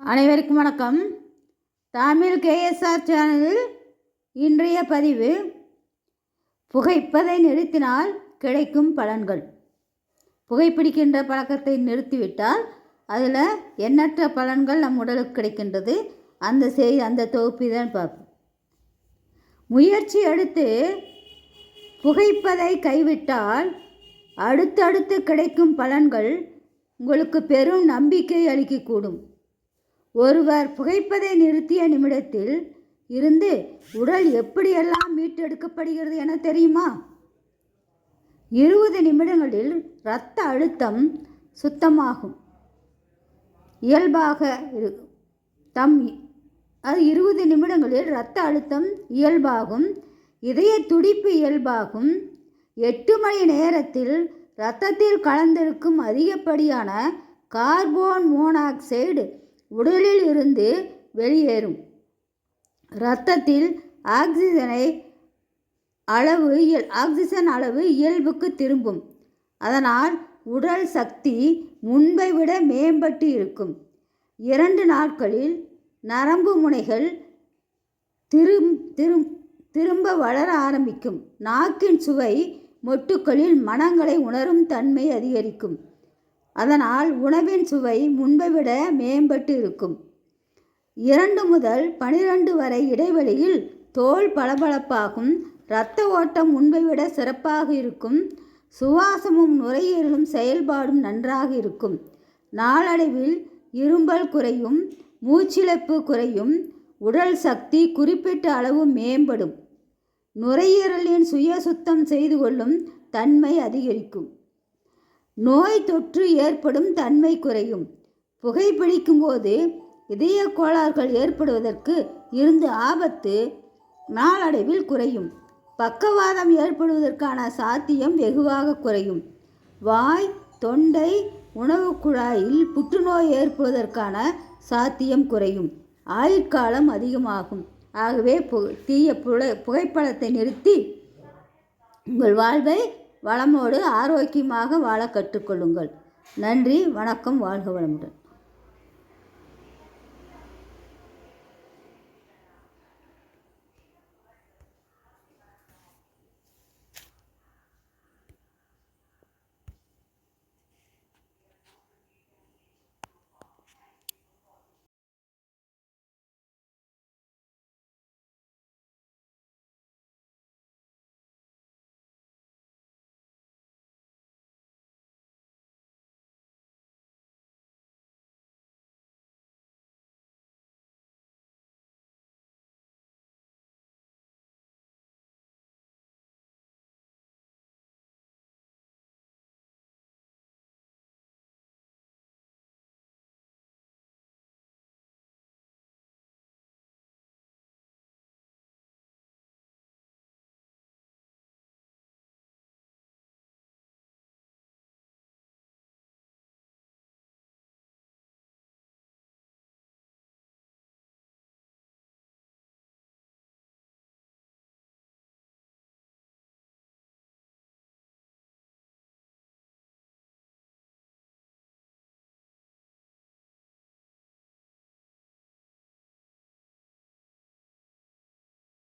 அனைவருக்கும் வணக்கம். தமிழ் கேஎஸ்ஆர் சேனலில் இன்றைய பதிவு புகைப்பதை நிறுத்தினால் கிடைக்கும் பலன்கள். புகைப்பிடிக்கின்ற பழக்கத்தை நிறுத்திவிட்டால் அதில் எண்ணற்ற பலன்கள் நம் உடலுக்கு கிடைக்கின்றது. அந்த தொகுப்பை தான் பார்ப்போம். முயற்சி எடுத்து புகைப்பதை கைவிட்டால் அடுத்தடுத்து கிடைக்கும் பலன்கள் உங்களுக்கு பெரும் நம்பிக்கை அளிக்கக்கூடும். ஒருவர் புகைப்பதை நிறுத்திய நிமிடத்தில் இருந்து உடல் எப்படியெல்லாம் மீட்டெடுக்கப்படுகிறது என தெரியுமா? 20 நிமிடங்களில் இரத்த அழுத்தம் சுத்தமாகும், இயல்பாக இருக்கும். 20 நிமிடங்களில் இரத்த அழுத்தம் இயல்பாகும், இதய துடிப்பு இயல்பாகும். 8 மணி நேரத்தில் இரத்தத்தில் கலந்திருக்கும் அதிகப்படியான கார்பன் மோனாக்சைடு உடலில் இருந்து வெளியேறும். இரத்தத்தில் ஆக்சிஜன் அளவு இயல்புக்கு திரும்பும். அதனால் உடல் சக்தி முன்பை விட மேம்பட்டு இருக்கும். 2 நாட்களில் நரம்பு முனைகள் திரும்ப வளர ஆரம்பிக்கும். நாக்கின் சுவை மொட்டுக்களில் மணங்களை உணரும் தன்மை அதிகரிக்கும். அதனால் உணவின் சுவை முன்பை விட மேம்பட்டு இருக்கும். 2 முதல் 12 வரை இடைவெளியில் தோல் பளபளப்பாகும். இரத்த ஓட்டம் முன்பை விட சிறப்பாக இருக்கும். சுவாசமும் நுரையீரலும் செயல்பாடும் நன்றாக இருக்கும். நாளடைவில் இரும்பல் குறையும், மூச்சிழப்பு குறையும், உடல் சக்தி குறிப்பிட்ட அளவு மேம்படும். நுரையீரலின் சுய சுத்தம் செய்து கொள்ளும் தன்மை அதிகரிக்கும். நோய் தொற்று ஏற்படும் தன்மை குறையும். புகைப்பிடிக்கும் போது இதய கோளாறுகள் ஏற்படுவதற்கு இருந்த ஆபத்து நாளடைவில் குறையும். பக்கவாதம் ஏற்படுவதற்கான சாத்தியம் வெகுவாக குறையும். வாய், தொண்டை, உணவு குழாயில் புற்றுநோய் ஏற்படுவதற்கான சாத்தியம் குறையும். ஆயுட்காலம் அதிகமாகும். ஆகவே தீய புகைப்படத்தை நிறுத்தி உங்கள் வாழ்வை வளமோடு ஆரோக்கியமாக வாழ கற்றுக்கொள்ளுங்கள். நன்றி, வணக்கம், வாழ்க வளமுடன்.